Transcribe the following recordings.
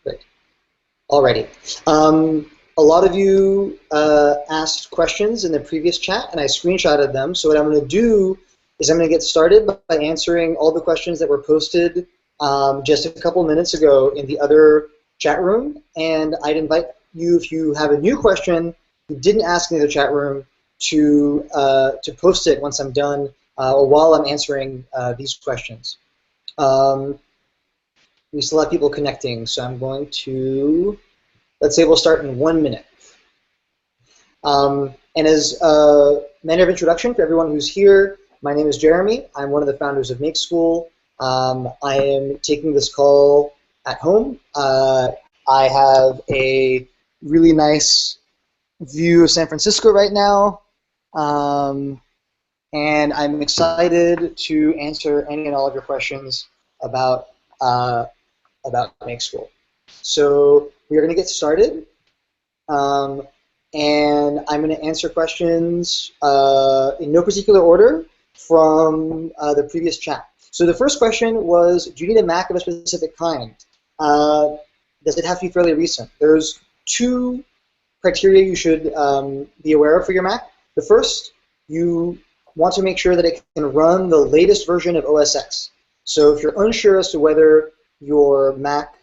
Great. Alrighty. A lot of you asked questions in the previous chat, and I screenshotted them. So what I'm going to do is I'm going to get started by answering all the questions that were posted just a couple minutes ago in the other chat room. And I'd invite you, if you have a new question you didn't ask in the chat room, to post it once I'm done or while I'm answering these questions. We still have people connecting, so I'm going to, let's say we'll start in 1 minute. And as a manner of introduction for everyone who's here, my name is Jeremy. I'm one of the founders of Make School. I am taking this call at home. I have a really nice view of San Francisco right now, and I'm excited to answer any and all of your questions about Make School. So we are going to get started, and I'm going to answer questions in no particular order from the previous chat. So the first question was, do you need a Mac of a specific kind? Does it have to be fairly recent? There's two criteria you should be aware of for your Mac. The first, you want to make sure that it can run the latest version of OS X. So if you're unsure as to whether your Mac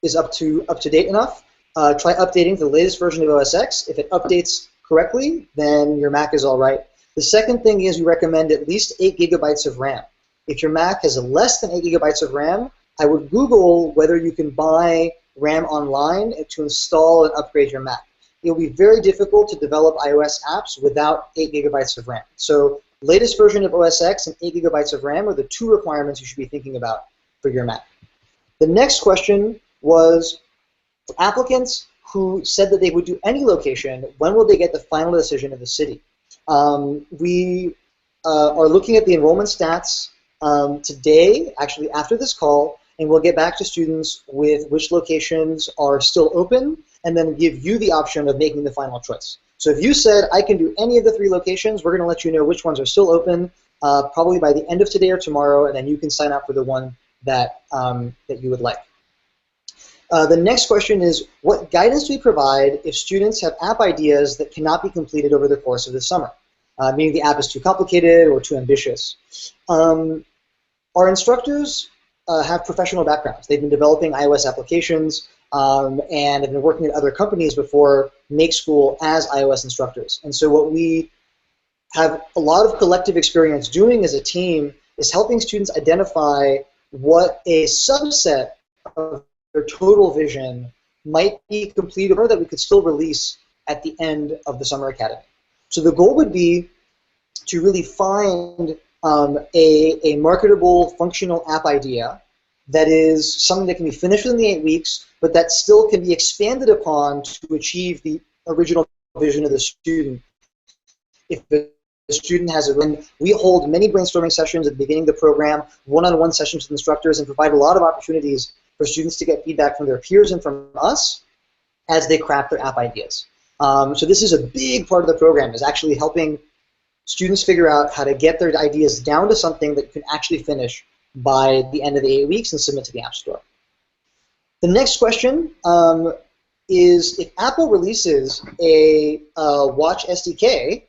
is up to date enough, try updating to the latest version of OS X. If it updates correctly, then your Mac is all right. The second thing is we recommend at least 8 gigabytes of RAM. If your Mac has less than 8 gigabytes of RAM, I would Google whether you can buy RAM online to install and upgrade your Mac. It will be very difficult to develop iOS apps without 8 gigabytes of RAM. So latest version of OS X and 8 gigabytes of RAM are the two requirements you should be thinking about for your Mac. The next question was, for applicants who said that they would do any location, when will they get the final decision of the city? We are looking at the enrollment stats today, actually after this call, and we'll get back to students with which locations are still open and then give you the option of making the final choice. So if you said, I can do any of the 3 locations, we're going to let you know which ones are still open probably by the end of today or tomorrow, and then you can sign up for the one that you would like. The next question is, what guidance do we provide if students have app ideas that cannot be completed over the course of the summer? Meaning the app is too complicated or too ambitious. Our instructors have professional backgrounds. They've been developing iOS applications and have been working at other companies before Make School as iOS instructors. And so what we have a lot of collective experience doing as a team is helping students identify what a subset of their total vision might be completed or that we could still release at the end of the Summer Academy. So the goal would be to really find a marketable, functional app idea that is something that can be finished within the 8 weeks, but that still can be expanded upon to achieve the original vision of the student. If the student has we hold many brainstorming sessions at the beginning of the program, one-on-one sessions with instructors, and provide a lot of opportunities for students to get feedback from their peers and from us as they craft their app ideas. So this is a big part of the program, is actually helping students figure out how to get their ideas down to something that you can actually finish by the end of the 8 weeks and submit to the App Store. The next question is, if Apple releases a Watch SDK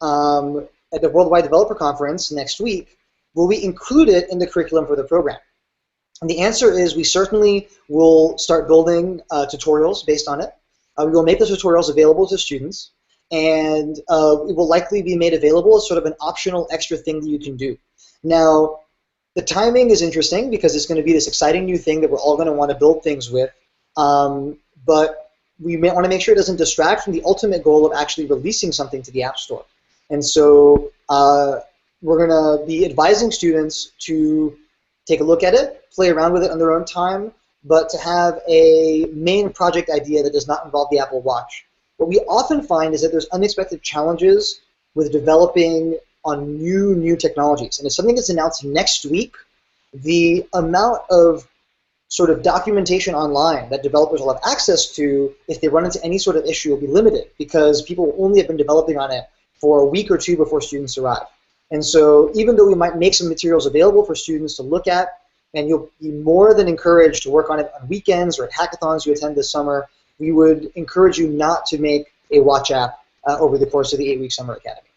at the Worldwide Developer Conference next week, will we include it in the curriculum for the program? And the answer is we certainly will start building tutorials based on it. We will make those tutorials available to students, and it will likely be made available as sort of an optional extra thing that you can do. Now, the timing is interesting because it's going to be this exciting new thing that we're all going to want to build things with, but we may want to make sure it doesn't distract from the ultimate goal of actually releasing something to the App Store. And so we're going to be advising students to take a look at it, play around with it on their own time, but to have a main project idea that does not involve the Apple Watch. What we often find is that there's unexpected challenges with developing on new technologies. And if something is announced next week, the amount of sort of documentation online that developers will have access to if they run into any sort of issue will be limited, because people will only have been developing on it for a week or two before students arrive. And so even though we might make some materials available for students to look at and you'll be more than encouraged to work on it on weekends or at hackathons you attend this summer. We would encourage you not to make a watch app over the course of the 8-week summer academy.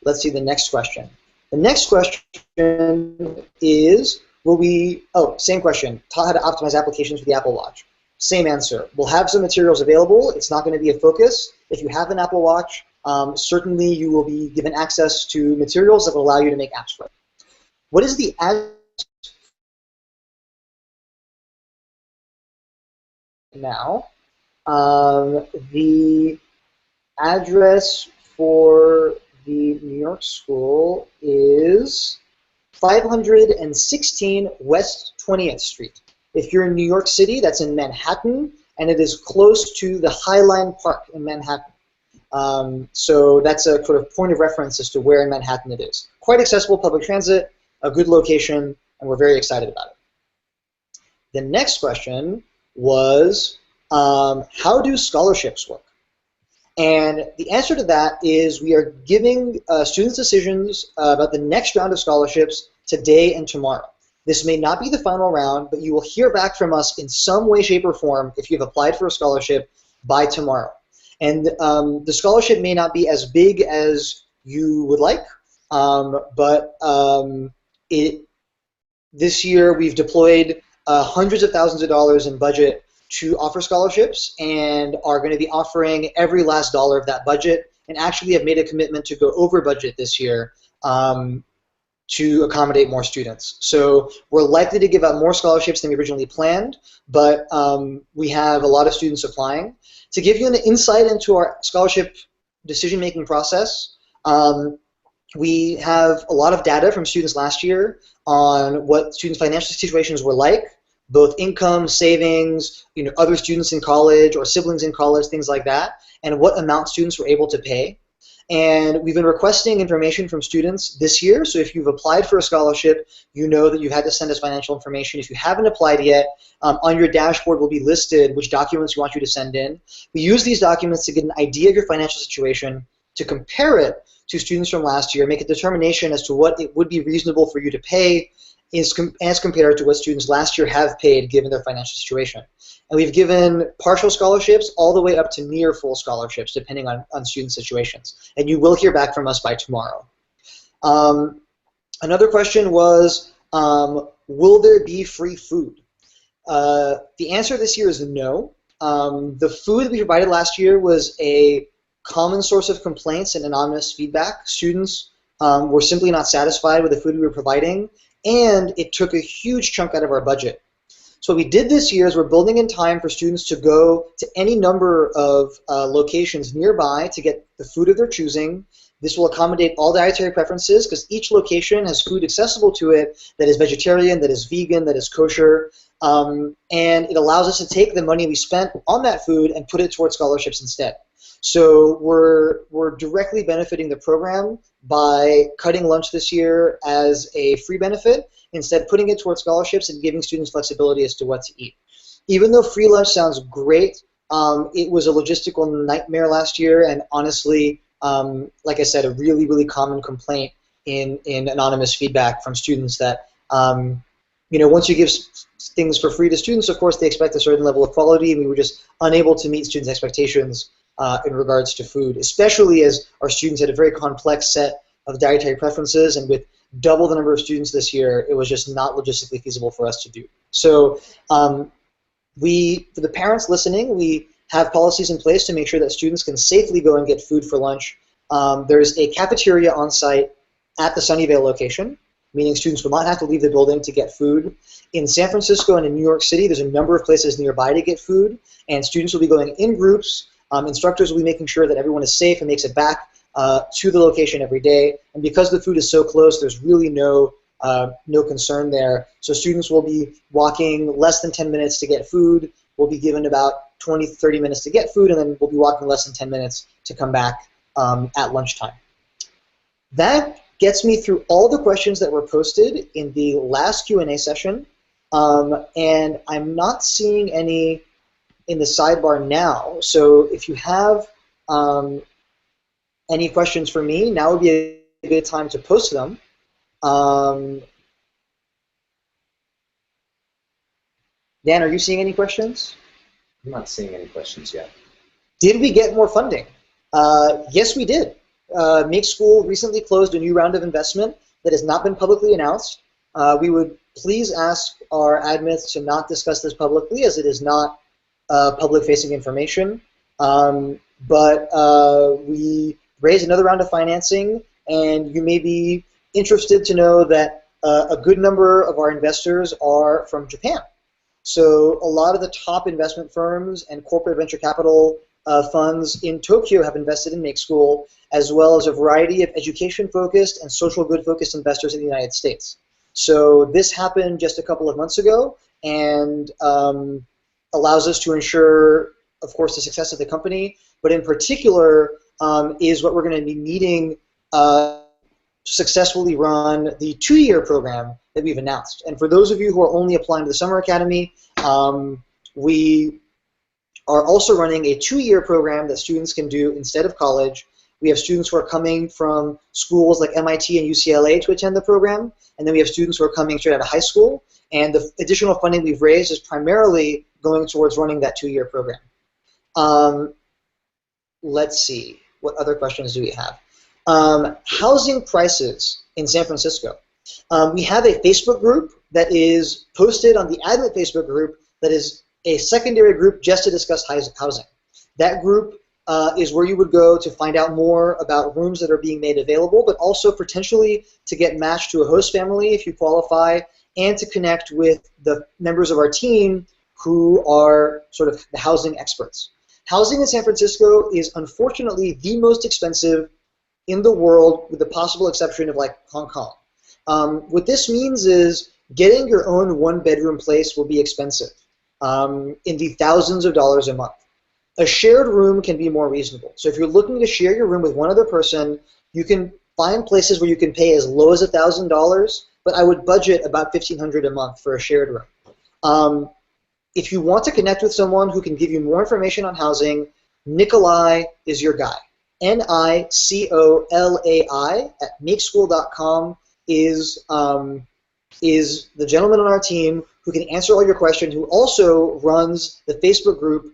Let's see the next question. The next question is, same question, taught how to optimize applications for the Apple Watch. Same answer. We'll have some materials available. It's not going to be a focus. If you have an Apple Watch, certainly you will be given access to materials that will allow you to make apps for it. What is the address now? The address for the New York school is 516 West 20th Street. If you're in New York City, that's in Manhattan, and it is close to the High Line Park in Manhattan. So that's a sort of point of reference as to where in Manhattan it is. Quite accessible public transit, a good location, and we're very excited about it. The next question was, how do scholarships work? And the answer to that is we are giving students decisions about the next round of scholarships today and tomorrow. This may not be the final round, but you will hear back from us in some way, shape, or form if you've applied for a scholarship by tomorrow. And the scholarship may not be as big as you would like, but this year we've deployed hundreds of thousands of dollars in budget to offer scholarships, and are going to be offering every last dollar of that budget, and actually have made a commitment to go over budget this year to accommodate more students. So we're likely to give out more scholarships than we originally planned, but we have a lot of students applying. To give you an insight into our scholarship decision-making process, we have a lot of data from students last year on what students' financial situations were like, both income, savings, other students in college or siblings in college, things like that, and what amount students were able to pay. And we've been requesting information from students this year, so if you've applied for a scholarship, you know that you had to send us financial information. If you haven't applied yet, on your dashboard will be listed which documents we want you to send in. We use these documents to get an idea of your financial situation, to compare it to students from last year, make a determination as to what it would be reasonable for you to pay as compared to what students last year have paid given their financial situation. And we've given partial scholarships all the way up to near full scholarships, depending on student situations. And you will hear back from us by tomorrow. Another question was, will there be free food? The answer this year is no. The food that we provided last year was a common source of complaints and anonymous feedback. Students were simply not satisfied with the food we were providing, and it took a huge chunk out of our budget. So what we did this year is we're building in time for students to go to any number of locations nearby to get the food of their choosing. This will accommodate all dietary preferences because each location has food accessible to it that is vegetarian, that is vegan, that is kosher, and it allows us to take the money we spent on that food and put it towards scholarships instead. So we're directly benefiting the program by cutting lunch this year as a free benefit, instead putting it towards scholarships and giving students flexibility as to what to eat. Even though free lunch sounds great, it was a logistical nightmare last year, and honestly, like I said, a really, really common complaint in anonymous feedback from students that, once you give things for free to students, of course, they expect a certain level of quality, and we were just unable to meet students' expectations in regards to food, especially as our students had a very complex set of dietary preferences, and with double the number of students this year, it was just not logistically feasible for us to do. So for the parents listening, we have policies in place to make sure that students can safely go and get food for lunch. There's a cafeteria on site at the Sunnyvale location, meaning students will not have to leave the building to get food. In San Francisco and in New York City, there's a number of places nearby to get food, and students will be going in groups. Instructors will be making sure that everyone is safe and makes it back to the location every day. And because the food is so close, there's really no concern there. So students will be walking less than 10 minutes to get food. We'll be given about 20 to 30 minutes to get food, and then we'll be walking less than 10 minutes to come back at lunchtime. That gets me through all the questions that were posted in the last Q&A session, and I'm not seeing any in the sidebar now. So if you have any questions for me, now would be a good time to post them. Dan, are you seeing any questions? I'm not seeing any questions yet. Did we get more funding? Yes, we did. Make School recently closed a new round of investment that has not been publicly announced. We would please ask our admins to not discuss this publicly, as it is not public-facing information. But we raised another round of financing, and you may be interested to know that a good number of our investors are from Japan. So a lot of the top investment firms and corporate venture capital funds in Tokyo have invested in Make School, as well as a variety of education-focused and social good-focused investors in the United States. So this happened just a couple of months ago, and allows us to ensure, of course, the success of the company, but in particular is what we're going to be needing successfully run the 2-year program that we've announced. And for those of you who are only applying to the Summer Academy, we are also running a 2-year program that students can do instead of college. We have students who are coming from schools like MIT and UCLA to attend the program, and then we have students who are coming straight out of high school, and the additional funding we've raised is primarily going towards running that 2-year program. Let's see, what other questions do we have? Housing prices in San Francisco. We have a Facebook group that is posted on the admin Facebook group that is a secondary group just to discuss housing. That group is where you would go to find out more about rooms that are being made available, but also potentially to get matched to a host family if you qualify, and to connect with the members of our team who are sort of the housing experts. Housing in San Francisco is unfortunately the most expensive in the world, with the possible exception of like Hong Kong. What this means is getting your own 1-bedroom place will be expensive, in the thousands of dollars a month. A shared room can be more reasonable. So if you're looking to share your room with one other person, you can find places where you can pay as low as $1,000, but I would budget about $1,500 a month for a shared room. If you want to connect with someone who can give you more information on housing, Nikolai is your guy. Nicolai at makeschool.com is the gentleman on our team who can answer all your questions, who also runs the Facebook group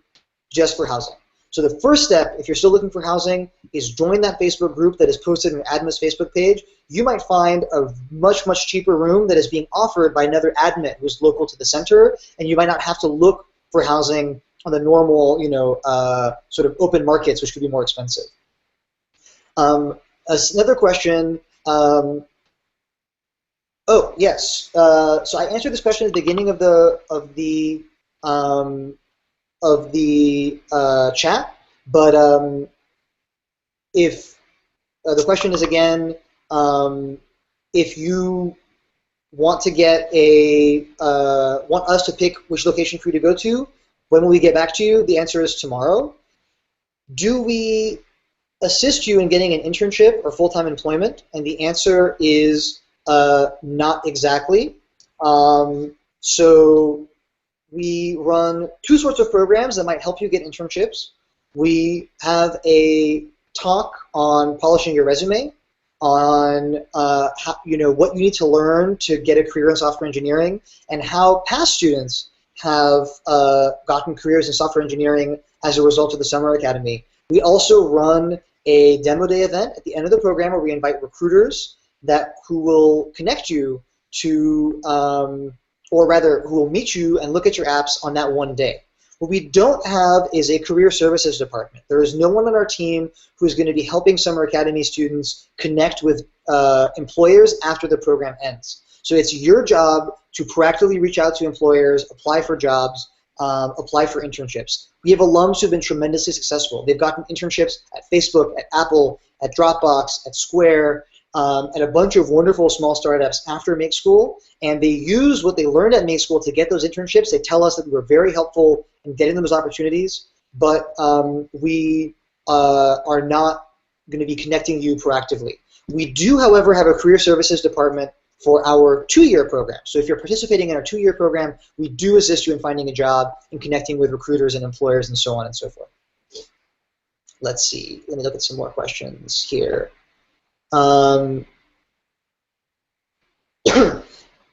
just for housing. So the first step, if you're still looking for housing, is join that Facebook group that is posted on your admin's Facebook page. You might find a much, much cheaper room that is being offered by another admin who's local to the center, and you might not have to look for housing on the normal, sort of open markets, which could be more expensive. Another question. Oh yes. So I answered this question at the beginning of the chat, but if the question is again, if you want to get want us to pick which location for you to go to, when will we get back to you? The answer is tomorrow. Do we assist you in getting an internship or full-time employment? And the answer is not exactly. So we run 2 sorts of programs that might help you get internships. We have a talk on polishing your resume, on how, what you need to learn to get a career in software engineering, and how past students have gotten careers in software engineering as a result of the Summer Academy. We also run a demo day event at the end of the program where we invite recruiters who will connect you to, or rather, who will meet you and look at your apps on that one day. What we don't have is a career services department. There is no one on our team who is going to be helping Summer Academy students connect with employers after the program ends. So it's your job to proactively reach out to employers, apply for jobs, apply for internships. We have alums who have been tremendously successful. They've gotten internships at Facebook, at Apple, at Dropbox, at Square, at a bunch of wonderful small startups after Make School, and they use what they learned at Make School to get those internships. They tell us that we were very helpful in getting them those opportunities, but we are not going to be connecting you proactively. We do, however, have a career services department for our 2-year program. So if you're participating in our 2-year program, we do assist you in finding a job and connecting with recruiters and employers and so on and so forth. Let's see. Let me look at some more questions here.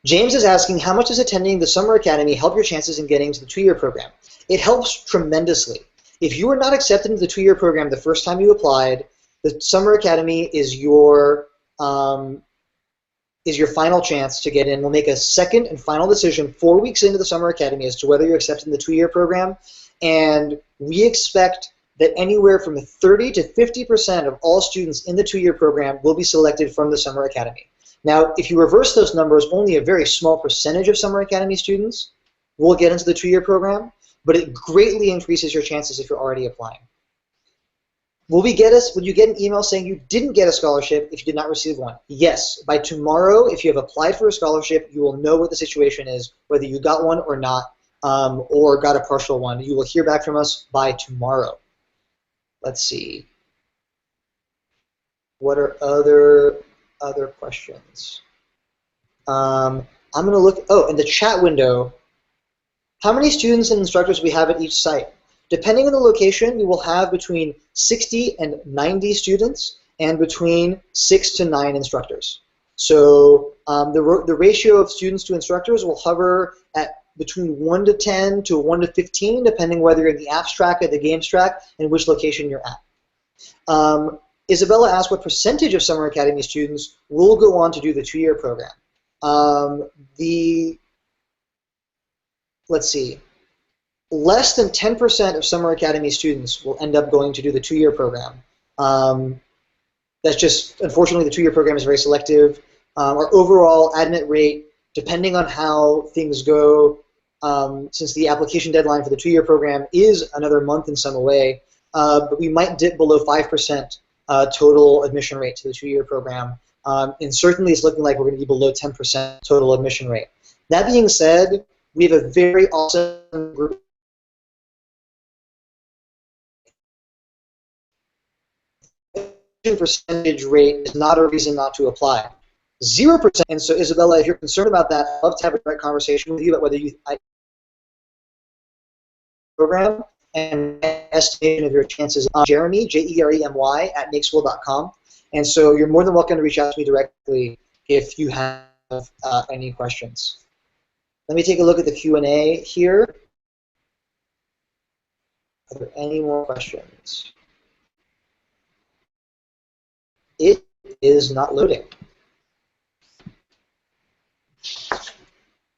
James is asking, how much does attending the Summer Academy help your chances in getting to the 2-year program? It helps tremendously. If you were not accepted into the 2-year program the first time you applied, the Summer Academy is your final chance to get in. We'll make a second and final decision 4 weeks into the Summer Academy as to whether you're accepted in the 2-year program, and we expect that anywhere from 30 to 50% of all students in the 2-year program will be selected from the Summer Academy. Now, if you reverse those numbers, only a very small percentage of Summer Academy students will get into the 2-year program, but it greatly increases your chances if you're already applying. Will you get an email saying you didn't get a scholarship if you did not receive one? Yes. By tomorrow, if you have applied for a scholarship, you will know what the situation is, whether you got one or not, or got a partial one. You will hear back from us by tomorrow. Let's see. What are other questions? I'm going to look, in the chat window, how many students and instructors we have at each site? Depending on the location, we will have between 60 and 90 students and between 6 to 9 instructors. So the ratio of students to instructors will hover at between 1 to 10 to 1 to 15, depending whether you're in the apps track or the games track and which location you're at. Isabella asked what percentage of Summer Academy students will go on to do the 2-year program. Let's see. Less than 10% of Summer Academy students will end up going to do the 2-year program. That's just, unfortunately, the 2-year program is very selective. Our overall admit rate, depending on how things go, since the application deadline for the 2-year program is another month and some away, but we might dip below 5% total admission rate to the 2-year program. And certainly it's looking like we're going to be below 10% total admission rate. That being said, we have a very awesome group. Percentage rate is not a reason not to apply. 0%. And so, Isabella, if you're concerned about that, I'd love to have a direct conversation with you about whether you program and estimation of your chances. Jeremy, Jeremy at makeschool.com. And so you're more than welcome to reach out to me directly if you have any questions. Let me take a look at the Q&A here. Are there any more questions? It is not loading.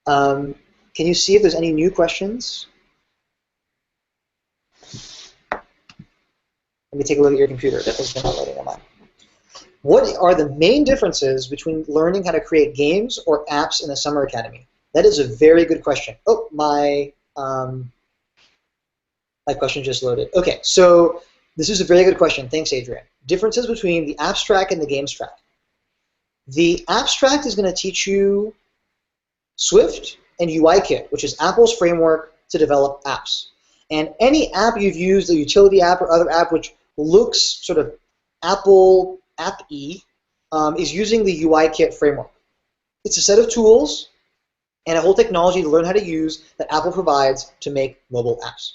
Can you see if there's any new questions? Let me take a look at your computer. It's not loading on mine. What are the main differences between learning how to create games or apps in the Summer Academy? That is a very good question. Oh, my question just loaded. Okay, so this is a very good question. Thanks, Adrian. Differences between the apps track and the games track. The apps track is going to teach you Swift and UIKit, which is Apple's framework to develop apps. And any app you've used, a utility app or other app which looks sort of Apple app-y, is using the UIKit framework. It's a set of tools and a whole technology to learn how to use that Apple provides to make mobile apps.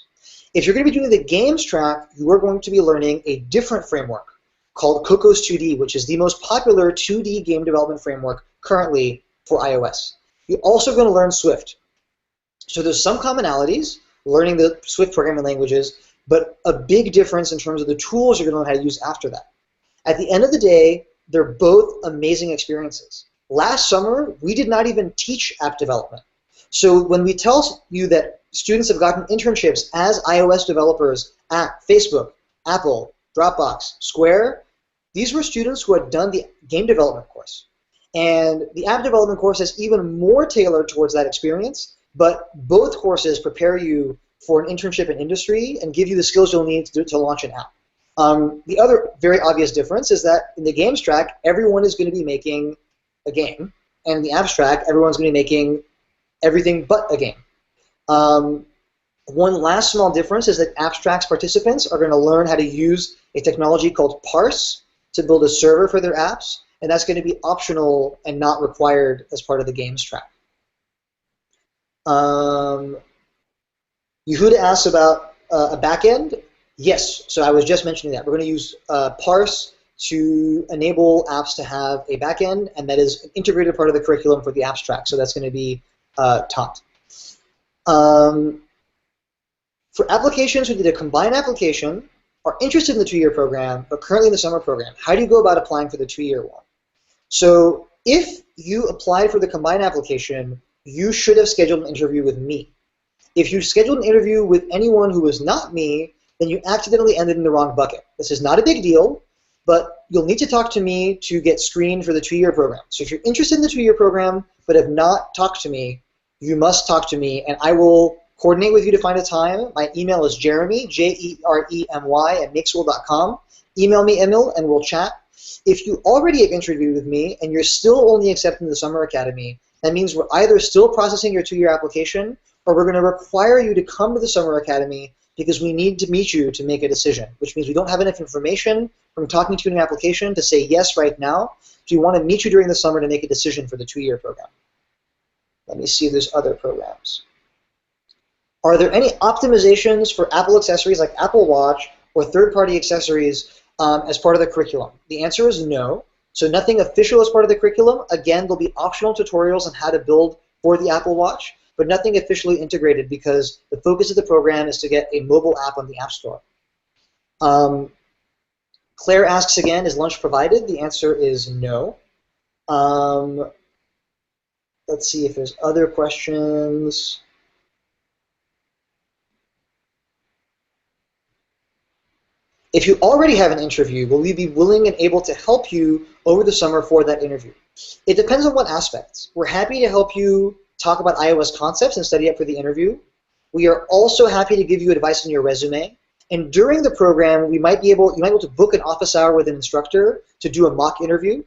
If you're going to be doing the games track, you are going to be learning a different framework called Cocos 2D, which is the most popular 2D game development framework currently for iOS. You're also going to learn Swift. So there's some commonalities, learning the Swift programming languages, but a big difference in terms of the tools you're going to learn how to use after that. At the end of the day, they're both amazing experiences. Last summer, we did not even teach app development. So when we tell you that students have gotten internships as iOS developers at Facebook, Apple, Dropbox, Square, these were students who had done the game development course. And the app development course is even more tailored towards that experience, but both courses prepare you for an internship in industry and give you the skills you'll need to launch an app. The other very obvious difference is that in the games track, everyone is going to be making a game, and in the apps track, everyone's going to be making everything but a game. One last small difference is that abstracts participants are going to learn how to use a technology called Parse to build a server for their apps, and that's going to be optional and not required as part of the games track. Yehuda asked about a backend. Yes, so I was just mentioning that. We're going to use Parse to enable apps to have a backend, and that is an integrated part of the curriculum for the apps track. So that's going to be taught. For applications who did a combined application, are interested in the 2-year program, but currently in the summer program, how do you go about applying for the 2-year one? So if you applied for the combined application, you should have scheduled an interview with me. If you scheduled an interview with anyone who was not me, then you accidentally ended in the wrong bucket. This is not a big deal, but you'll need to talk to me to get screened for the 2-year program. So if you're interested in the 2-year program but have not talked to me, you must talk to me, and I will coordinate with you to find a time. My email is Jeremy, Jeremy, @makeschool.com. Email me, Emil, and we'll chat. If you already have interviewed with me and you're still only accepting the Summer Academy, that means we're either still processing your 2-year application or we're going to require you to come to the Summer Academy because we need to meet you to make a decision, which means we don't have enough information from talking to you in an application to say yes right now. So we want to meet you during the summer to make a decision for the 2-year program. Let me see if there's other programs. Are there any optimizations for Apple accessories like Apple Watch or third-party accessories as part of the curriculum? The answer is no. So nothing official as part of the curriculum. Again, there'll be optional tutorials on how to build for the Apple Watch, but nothing officially integrated because the focus of the program is to get a mobile app on the App Store. Claire asks again, is lunch provided? The answer is no. Let's see if there's other questions. If you already have an interview, will we be willing and able to help you over the summer for that interview? It depends on what aspects. We're happy to help you talk about iOS concepts and study up for the interview. We are also happy to give you advice on your resume. And during the program, you might be able to book an office hour with an instructor to do a mock interview.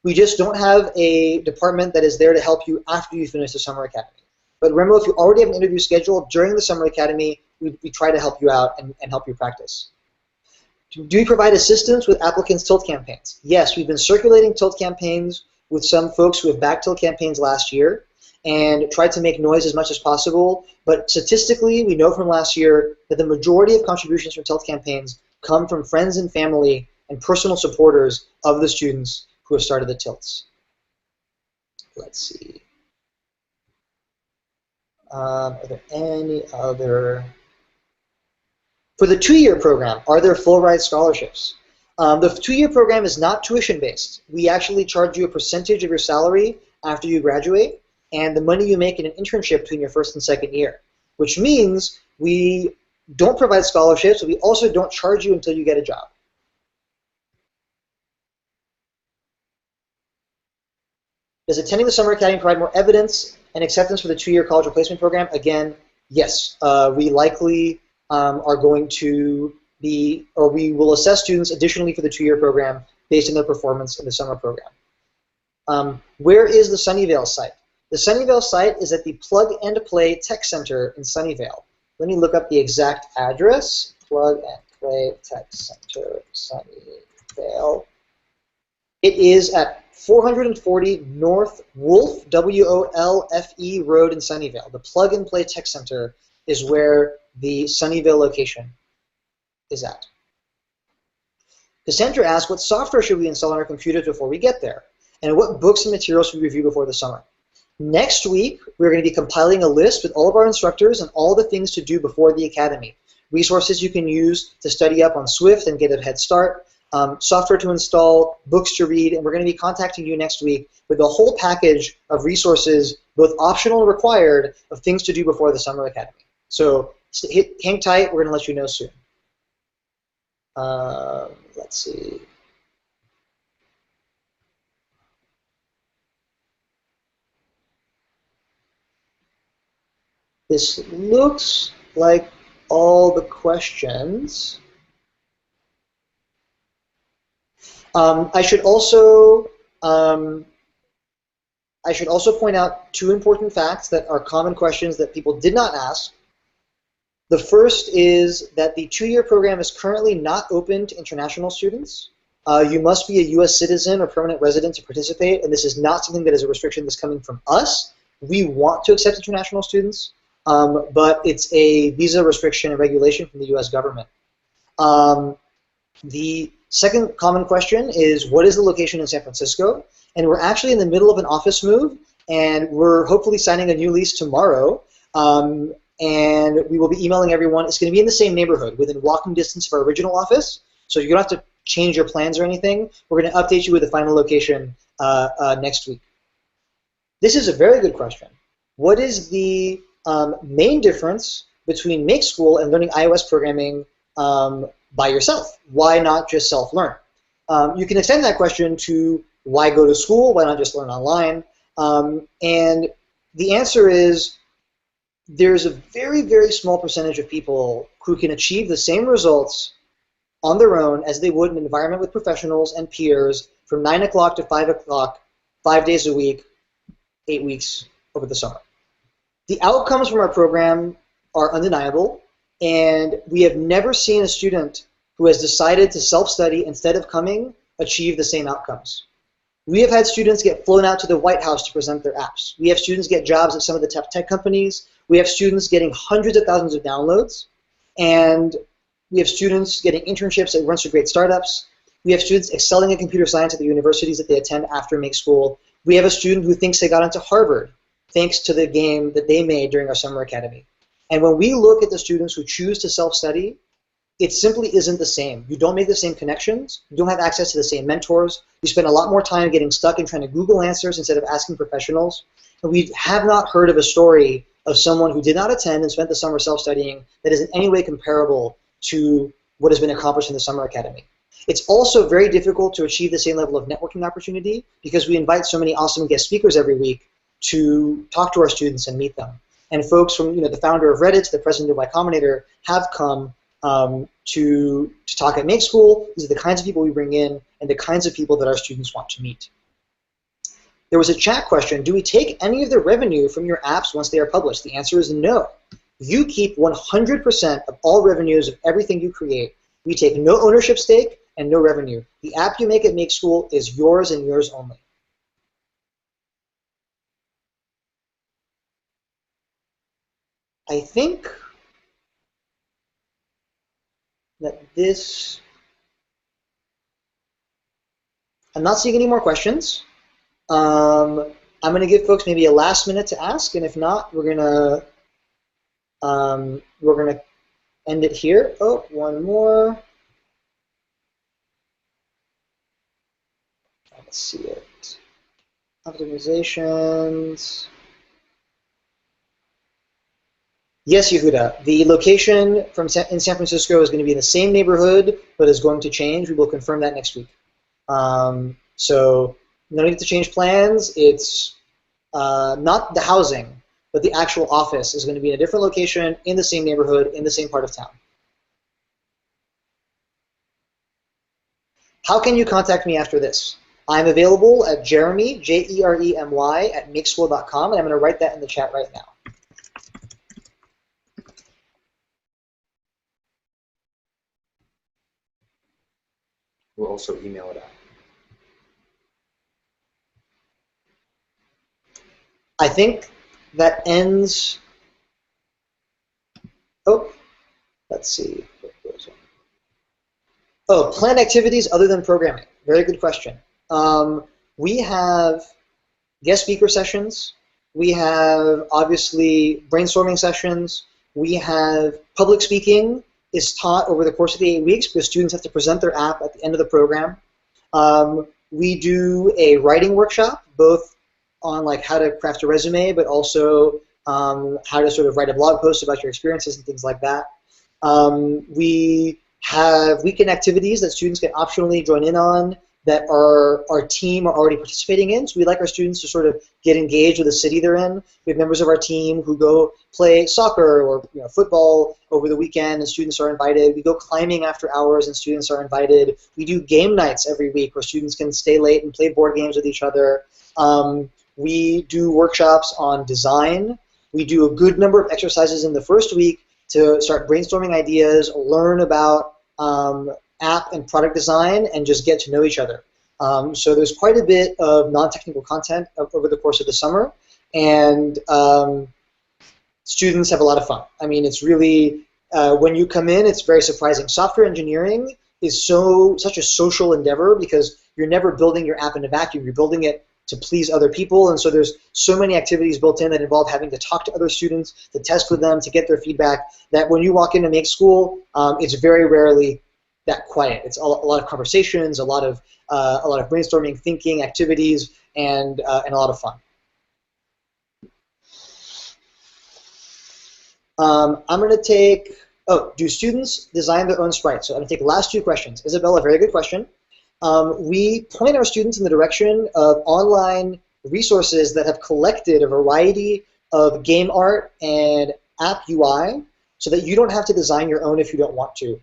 We just don't have a department that is there to help you after you finish the Summer Academy. But remember, if you already have an interview scheduled during the Summer Academy, we try to help you out and help you practice. Do we provide assistance with applicants' tilt campaigns? Yes, we've been circulating tilt campaigns with some folks who have backed tilt campaigns last year and tried to make noise as much as possible. But statistically, we know from last year that the majority of contributions from tilt campaigns come from friends and family and personal supporters of the students who have started the tilts. Let's see. Are there any other? For the 2-year program, are there full ride scholarships? The 2-year program is not tuition-based. We actually charge you a percentage of your salary after you graduate and the money you make in an internship between your first and second year, which means we don't provide scholarships, but we also don't charge you until you get a job. Does attending the Summer Academy provide more evidence and acceptance for the 2-year college replacement program? Again, yes. We likely are going to be, or we will assess students additionally for the 2-year program based on their performance in the summer program. Where is the Sunnyvale site? The Sunnyvale site is at the Plug and Play Tech Center in Sunnyvale. Let me look up the exact address. Plug and Play Tech Center, Sunnyvale. It is at 440 North Wolfe, W-O-L-F-E Road in Sunnyvale. The Plug and Play Tech Center is where the Sunnyvale location is at. Cassandra asked, what software should we install on our computers before we get there? And what books and materials should we review before the summer? Next week, we're going to be compiling a list with all of our instructors and all the things to do before the academy. Resources you can use to study up on Swift and get a head start, software to install, books to read, and we're going to be contacting you next week with a whole package of resources, both optional and required, of things to do before the Summer Academy. So hang tight, we're going to let you know soon. Let's see. This looks like all the questions. I should also point out 2 important facts that are common questions that people did not ask. The first is that the 2-year program is currently not open to international students. You must be a U.S. citizen or permanent resident to participate, and this is not something that is a restriction that's coming from us. We want to accept international students, but it's a visa restriction and regulation from the U.S. government. The Second common question is, what is the location in San Francisco? And we're actually in the middle of an office move, and we're hopefully signing a new lease tomorrow. And we will be emailing everyone. It's going to be in the same neighborhood, within walking distance of our original office. So you don't have to change your plans or anything. We're going to update you with the final location next week. This is a very good question. What is the main difference between Make School and learning iOS programming by yourself? Why not just self-learn? You can extend that question to why go to school? Why not just learn online? And the answer is there's a very, very small percentage of people who can achieve the same results on their own as they would in an environment with professionals and peers from 9 o'clock to 5 o'clock, 5 days a week, 8 weeks over the summer. The outcomes from our program are undeniable, and we have never seen a student who has decided to self-study instead of coming achieve the same outcomes. We have had students get flown out to the White House to present their apps. We have students get jobs at some of the top tech companies. We have students getting hundreds of thousands of downloads, and we have students getting internships at once great startups. We have students excelling in computer science at the universities that they attend after Make School. We have a student who thinks they got into Harvard thanks to the game that they made during our summer academy. And when we look at the students who choose to self-study, it simply isn't the same. You don't make the same connections. You don't have access to the same mentors. You spend a lot more time getting stuck and trying to Google answers instead of asking professionals. And we have not heard of a story of someone who did not attend and spent the summer self-studying that is in any way comparable to what has been accomplished in the summer academy. It's also very difficult to achieve the same level of networking opportunity because we invite so many awesome guest speakers every week to talk to our students and meet them. And folks from the founder of Reddit to the president of Y Combinator have come to talk at Make School. These are the kinds of people we bring in and the kinds of people that our students want to meet. There was a chat question, do we take any of the revenue from your apps once they are published? The answer is no. You keep 100% of all revenues of everything you create. We take no ownership stake and no revenue. The app you make at Make School is yours and yours only. I think that this, I'm not seeing any more questions. I'm going to give folks maybe a last minute to ask, and if not, we're going to end it here. Oh, one more. Let's see it. Optimizations. Yes, Yehuda. The location in San Francisco is going to be in the same neighborhood, but is going to change. We will confirm that next week. So no need to change plans. It's not the housing, but the actual office is going to be in a different location, in the same neighborhood, in the same part of town. How can you contact me after this? I'm available at Jeremy, Jeremy, at makeschool.com, and I'm going to write that in the chat right now. We'll also email it out. I think that ends. Oh, let's see. Oh, planned activities other than programming. Very good question. We have guest speaker sessions. We have, obviously, brainstorming sessions. We have public speaking is taught over the course of the 8 weeks because students have to present their app at the end of the program. We do a writing workshop, both on like how to craft a resume, but also how to sort of write a blog post about your experiences and things like that. We have weekend activities that students can optionally join in on that our team are already participating in. So we like our students to sort of get engaged with the city they're in. We have members of our team who go play soccer or football over the weekend, and students are invited. We go climbing after hours, and students are invited. We do game nights every week where students can stay late and play board games with each other. We do workshops on design. We do a good number of exercises in the first week to start brainstorming ideas, learn about app and product design, and just get to know each other. So there's quite a bit of non-technical content over the course of the summer, and students have a lot of fun. I mean, it's really, when you come in, it's very surprising. Software engineering is such a social endeavor because you're never building your app in a vacuum. You're building it to please other people, and so there's so many activities built in that involve having to talk to other students, to test with them, to get their feedback, that when you walk into Make School, it's very rarely that quiet. It's a lot of conversations, a lot of brainstorming, thinking, activities, and a lot of fun. I'm going to take, do students design their own sprites? So I'm going to take the last two questions. Isabella, very good question. We point our students in the direction of online resources that have collected a variety of game art and app UI so that you don't have to design your own if you don't want to.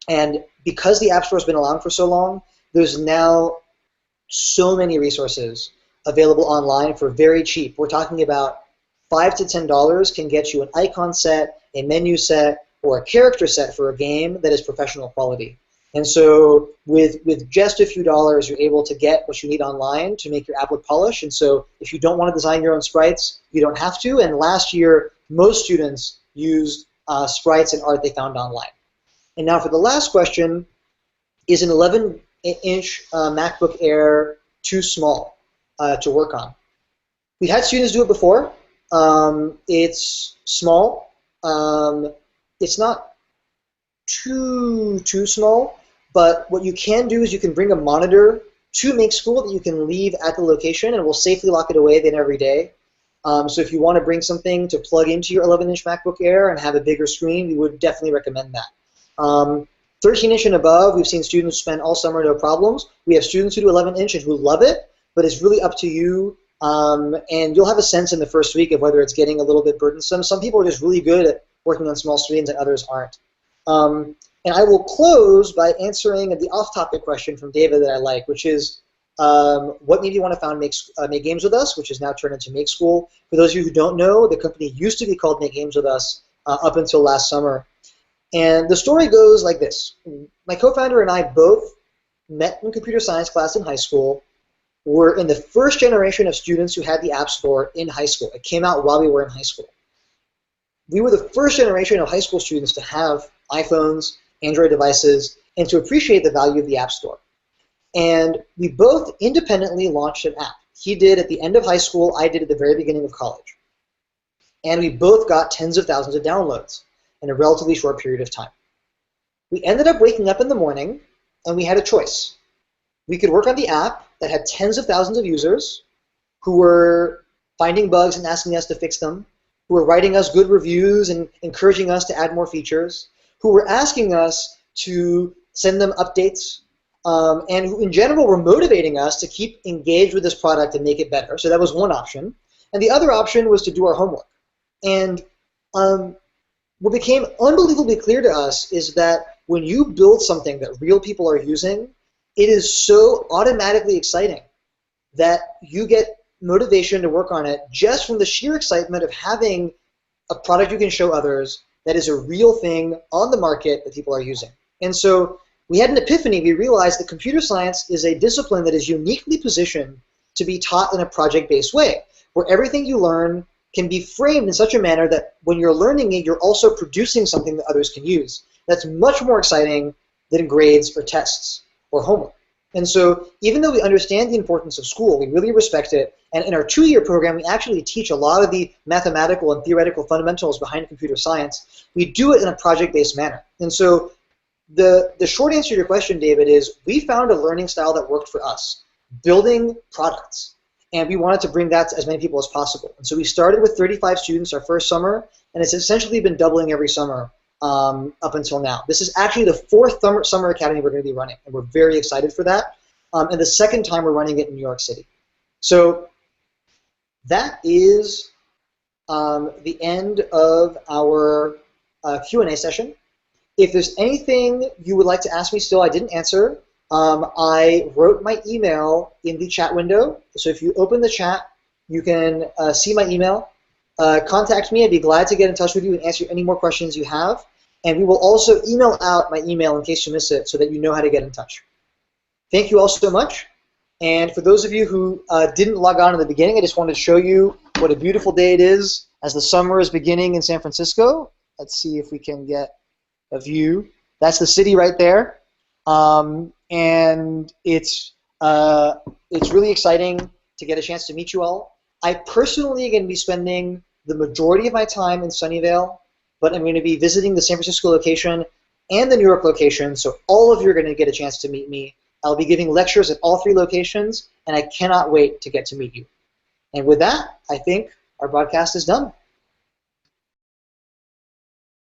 And because the App Store has been around for so long, there's now so many resources available online for very cheap. We're talking about $5 to $10 can get you an icon set, a menu set, or a character set for a game that is professional quality. And so with just a few dollars, you're able to get what you need online to make your app look polished. And so if you don't want to design your own sprites, you don't have to. And last year, most students used sprites and art they found online. And now for the last question, is an 11-inch MacBook Air too small to work on? We've had students do it before. It's small. It's not too small, but what you can do is you can bring a monitor to Make School that you can leave at the location, and we'll safely lock it away then every day. So if you want to bring something to plug into your 11-inch MacBook Air and have a bigger screen, we would definitely recommend that. 13-inch and above, we've seen students spend all summer no problems. We have students who do 11-inch and who love it, but it's really up to you. And you'll have a sense in the first week of whether it's getting a little bit burdensome. Some people are just really good at working on small screens and others aren't. And I will close by answering the off-topic question from David that I like, which is, what made you want to found Make Games With Us, which is now turned into Make School. For those of you who don't know, the company used to be called Make Games With Us up until last summer. And the story goes like this. My co-founder and I both met in computer science class in high school. We're in the first generation of students who had the App Store in high school. It came out while we were in high school. We were the first generation of high school students to have iPhones, Android devices, and to appreciate the value of the App Store. And we both independently launched an app. He did at the end of high school, I did at the very beginning of college. And we both got tens of thousands of downloads in a relatively short period of time. We ended up waking up in the morning, and we had a choice. We could work on the app that had tens of thousands of users who were finding bugs and asking us to fix them, who were writing us good reviews and encouraging us to add more features, who were asking us to send them updates, and who in general were motivating us to keep engaged with this product and make it better. So that was one option. And the other option was to do our homework. And what became unbelievably clear to us is that when you build something that real people are using, it is so automatically exciting that you get motivation to work on it just from the sheer excitement of having a product you can show others that is a real thing on the market that people are using. And so we had an epiphany. We realized that computer science is a discipline that is uniquely positioned to be taught in a project-based way, where everything you learn can be framed in such a manner that when you're learning it, you're also producing something that others can use. That's much more exciting than grades or tests or homework. And so even though we understand the importance of school, we really respect it, and in our 2-year program, we actually teach a lot of the mathematical and theoretical fundamentals behind computer science. We do it in a project-based manner. And so the short answer to your question, David, is we found a learning style that worked for us, building products. And we wanted to bring that to as many people as possible. And so we started with 35 students our first summer, and it's essentially been doubling every summer up until now. This is actually the 4th summer academy we're going to be running, and we're very excited for that. And the 2nd time we're running it in New York City. So that is the end of our Q&A session. If there's anything you would like to ask me still I didn't answer, I wrote my email in the chat window. So if you open the chat, you can see my email. Contact me. I'd be glad to get in touch with you and answer any more questions you have. And we will also email out my email in case you miss it so that you know how to get in touch. Thank you all so much. And for those of you who didn't log on in the beginning, I just wanted to show you what a beautiful day it is as the summer is beginning in San Francisco. Let's see if we can get a view. That's the city right there. And it's really exciting to get a chance to meet you all. I personally am going to be spending the majority of my time in Sunnyvale, but I'm going to be visiting the San Francisco location and the New York location, so all of you are going to get a chance to meet me. I'll be giving lectures at all 3 locations, and I cannot wait to get to meet you. And with that, I think our broadcast is done.